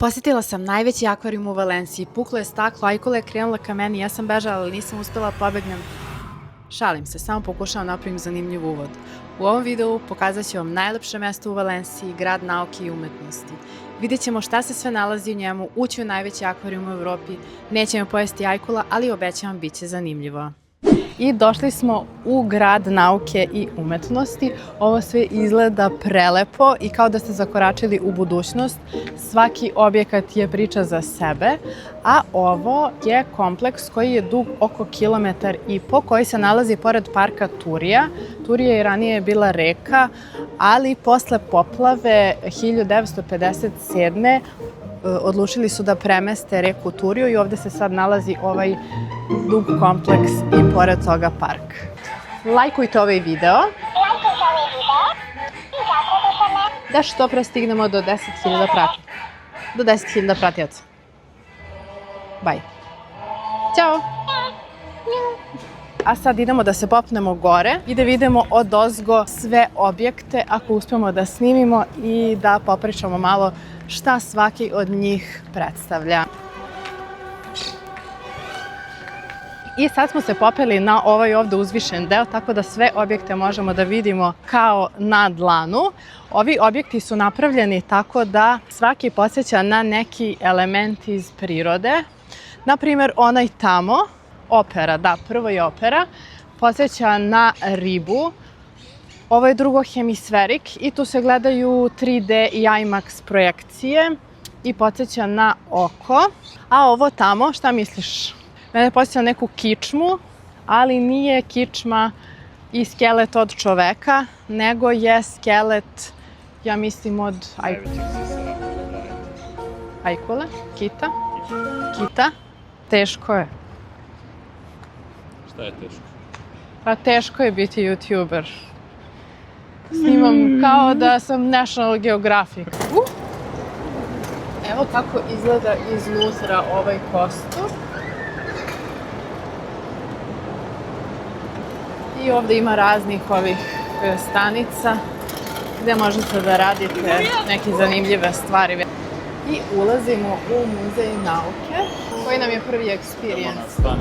Posjetila sam najveći akvarijum u Valenciji, puklo je staklo, Ajkula je krenula ka meni, ja sam bežala, ali nisam uspela pobegnem. Šalim se, samo pokušavam napravim zanimljiv uvod. U ovom videu pokazat ću vam najlepše mesto u Valenciji, grad nauke i umetnosti. Vidjet ćemo šta se sve nalazi u njemu, ući u najveći akvarijum u Evropi, neće me pojesti Ajkula, ali obećavam bit će zanimljivo. I došli smo u grad nauke i umetnosti. Ovo sve izgleda prelepo i kao da ste zakoračili u budućnost. Svaki objekat je priča za sebe, a ovo je kompleks koji je dug oko 1,5 km, koji se nalazi pored parka Turija. Turija je ranije bila reka, ali posle poplave 1957. Odlučili su da premeste reku Turiju i ovde se sad nalazi ovaj dug kompleks i pored toga park. Lajkujte ovaj video. Da što pre stignemo do 10.000 pratioca. Do 10.000 pratioca. Bye. Ćao! A sad idemo da se popnemo gore i da vidimo odozgo sve objekte ako uspemo da snimimo i da popričamo malo šta svaki od njih predstavlja. I sad smo se popeli na ovaj ovde uzvišen deo, tako da sve objekte možemo da vidimo kao na dlanu. Ovi objekti su napravljeni tako da svaki podsjeća na neki element iz prirode. Naprimjer, onaj tamo, opera, da, prvo je opera, podsjeća na ribu. Ovo je drugo hemisferik i tu se gledaju 3D i IMAX projekcije i podsjeća na oko. A ovo tamo, šta misliš? Mene podsjeća na neku kičmu, ali nije kičma i skelet od čoveka, nego je skelet, ja mislim, od Ajkule, kita. Kita. Teško je. Šta je teško? Pa teško je biti YouTuber. Snimam kao da sam National Geographic. Evo kako izgleda iznutra ovaj kostur. I ovde ima raznih ovih stanica gde možete da radite neke zanimljive stvari. I ulazimo u muzej nauke. Koji nam je prvi experience?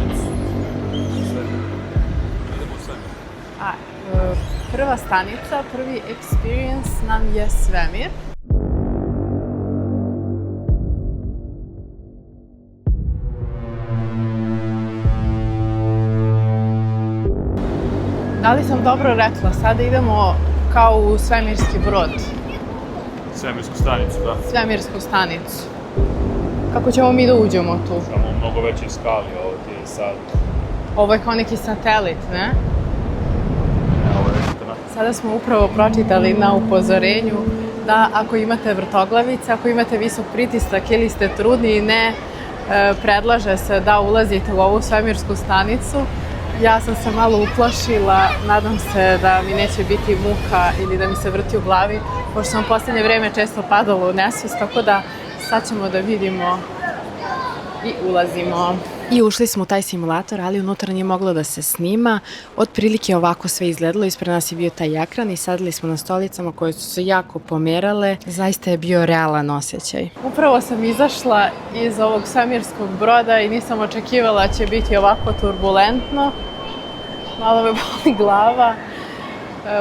Prva stanica, prvi experience nam je svemir. Da li sam dobro rekla? Sada idemo kao u svemirski brod. Svemirsku stanicu, da. Svemirsku stanicu. Kako ćemo mi da uđemo tu? Samo mnogo veće skali, ovo ti je sad. Ovo je kao neki satelit, ne? Ovo je nešto. Sada smo upravo pročitali na upozorenju da ako imate vrtoglavice, ako imate visok pritisak ili ste trudni, ne predlaže se da ulazite u ovu svemirsku stanicu. Ja sam se malo uplašila, nadam se da mi neće biti muka ili da mi se vrti u glavi, pošto sam u poslednje vreme često padala u nesvest, tako da sad ćemo da vidimo i ulazimo. I ušli smo u taj simulator, ali unutra nije moglo da se snima. Otprilike ovako sve izgledalo, ispred nas je bio taj ekran i sedeli smo na stolicama koje su se jako pomerale. Zaista je bio realan osjećaj. Upravo sam izašla iz ovog svemirskog broda i nisam očekivala da će biti ovako turbulentno. Malo me boli glava.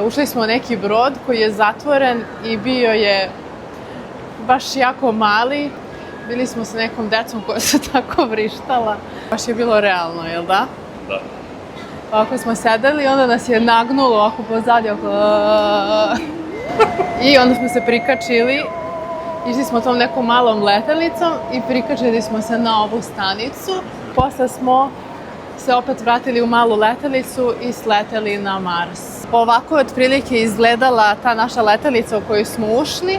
Ušli smo u neki brod koji je zatvoren i bio je baš jako mali. Bili smo sa nekom decom koja se tako vrištala. Baš je bilo realno, jel da? Da. Ovako smo sedeli i onda nas je nagnulo ovako pozadnje, i onda smo se prikačili. Išli smo tom nekom malom letelicom i prikačili smo se na ovu stanicu. Posle smo se opet vratili u malu letelicu i sleteli na Mars. Ovako je otprilike izgledala ta naša letelica u koju smo ušli.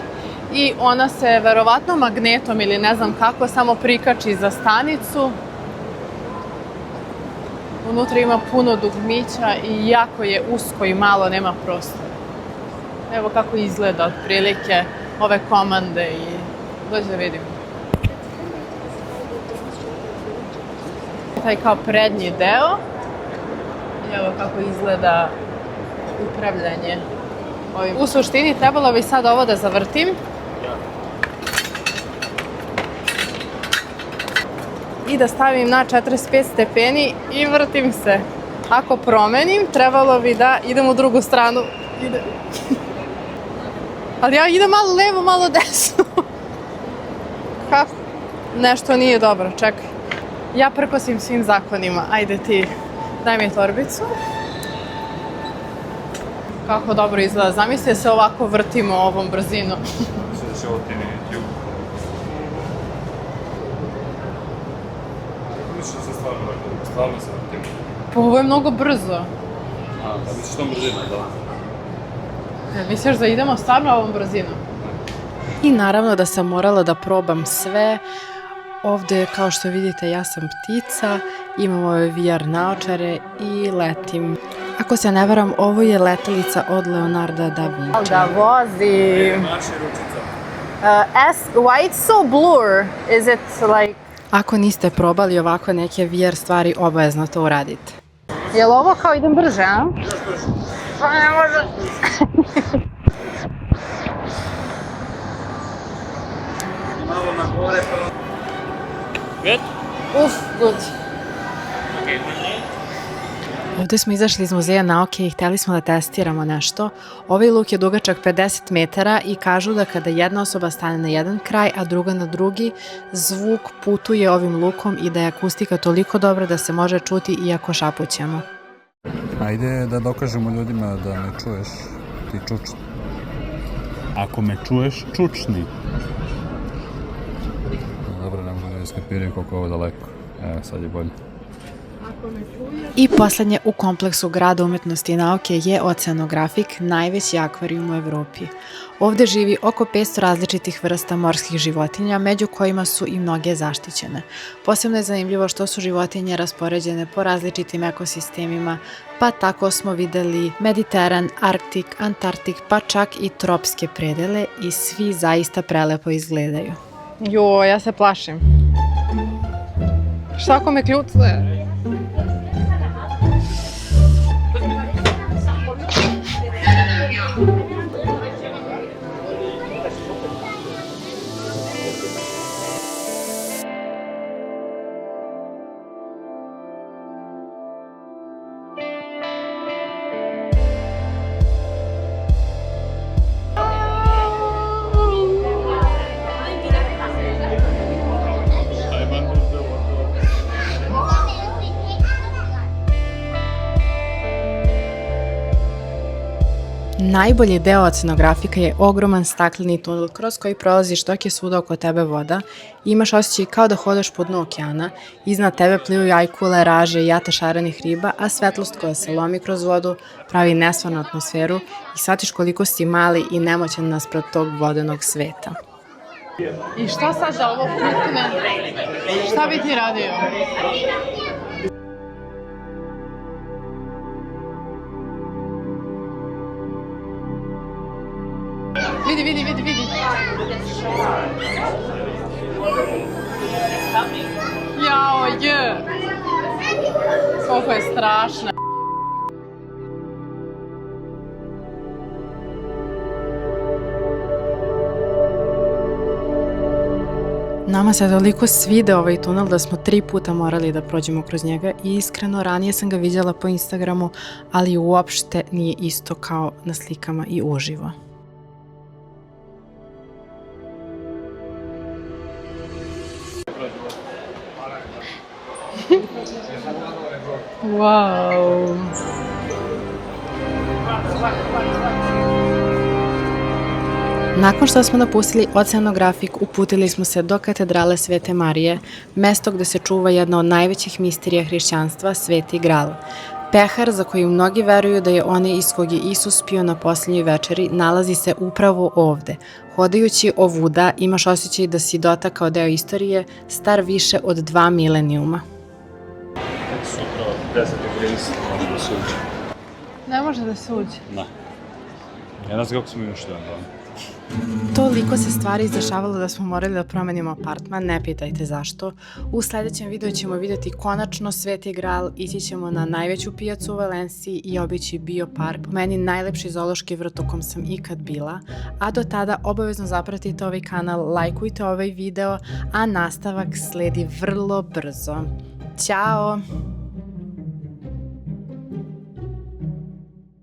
I ona se verovatno magnetom ili ne znam kako samo prikači za stanicu. Unutra ima puno dugmića i jako je usko i malo, nema prostora. Evo kako izgleda otprilike ove komande i dođe da vidimo. Taj kao prednji deo. I evo kako izgleda upravljanje ovim. U suštini trebalo bi sad ovo da zavrtim. i da stavim na 45 stepeni i vrtim se. Ako promenim, trebalo bi da idem u drugu stranu. Ali ja idem malo levo, malo desno. Kako? Nešto nije dobro, čekaj. Ja prkosim svim zakonima. Ajde ti, daj mi torbicu. Kako dobro izgleda. Zamislite se ovako vrtimo ovom brzinom. Mislim da će ovo ti na YouTube. Mislim da se stvarno se vrtim. Pa ovo je mnogo brzo. A misliš tom brzinom, da? Misliš da idemo stvarno ovom brzinom? I naravno da sam morala da probam sve. Ovde, kao što vidite, ja sam ptica, imam ove VR naočare i letim. Ako se ne varam, ovo je letelica od Leonarda da Vinci. Da vozim. Marši ručica. Why it's so blur? Is it like... Ako niste probali ovako neke VR stvari, obavezno to uradite. Je li ovo kao idem brže, a? Pa ne može. Malo na gore pa... Good? Good. Ovde smo izašli iz Muzeja nauke i hteli smo da testiramo nešto. Ovaj luk je dugačak 50 metara i kažu da kada jedna osoba stane na jedan kraj, a druga na drugi, zvuk putuje ovim lukom i da je akustika toliko dobra da se može čuti iako šapućemo. Ajde da dokažemo ljudima da me čuješ, ti čučni. Ako me čuješ, čučni. Dobro, ne mogu da iskapiraju koliko je ovo daleko. Evo, sad je bolje. I poslednje u kompleksu Grada umetnosti i nauke je Oceanografik, najveći akvarijum u Evropi. Ovde živi oko 500 različitih vrsta morskih životinja, među kojima su i mnoge zaštićene. Posebno je zanimljivo što su životinje raspoređene po različitim ekosistemima, pa tako smo videli Mediteran, Arktik, Antarktik, pa čak i tropske predele i svi zaista prelepo izgledaju. Jo, ja se plašim. Šta ako me kljucne? Najbolji deo Oceanografika je ogroman stakleni tunel kroz koji prolaziš dok je svuda oko tebe voda i imaš osjećaj kao da hodaš po dnu okeana, iznad tebe plivaju ajkule, raže i jata šarenih riba, a svetlost koja se lomi kroz vodu pravi nesvarnu atmosferu i shvatiš koliko si mali i nemoćan naspram tog vodenog sveta. I šta sad da ovo putne? Šta bi ti radio? Vidi. Jao, je. Koliko je strašno. Nama se toliko svide ovaj tunel da smo 3 puta morali da prođemo kroz njega i iskreno ranije sam ga vidjela po Instagramu, ali uopšte nije isto kao na slikama i uživo. Wow. Nakon što smo napustili Oceanografik, uputili smo se do katedrale Svete Marije, mesto gde se čuva jedna od najvećih misterija hrišćanstva, Sveti Gral. Pehar za koji mnogi veruju da je onaj iz kog je Isus pio na posljednjoj večeri, nalazi se upravo ovde. Hodajući ovuda imaš osjećaj da si dotakao deo istorije star više od 2 milenijuma. Sutra 10 degrees može da se uđe. Ne može da se uđe? Da. Ja ne znam kako smo išli onda. Toliko se stvari izdešavalo da smo morali da promenimo apartman, ne pitajte zašto. U sledećem videu ćemo vidjeti konačno Sveti Gral, ići ćemo na najveću pijacu u Valenciji i obići Biopark, meni najlepši zoološki vrt u kom sam ikad bila, a do tada obavezno zapratite ovaj kanal, lajkujte ovaj video, a nastavak sledi vrlo brzo. Ćao!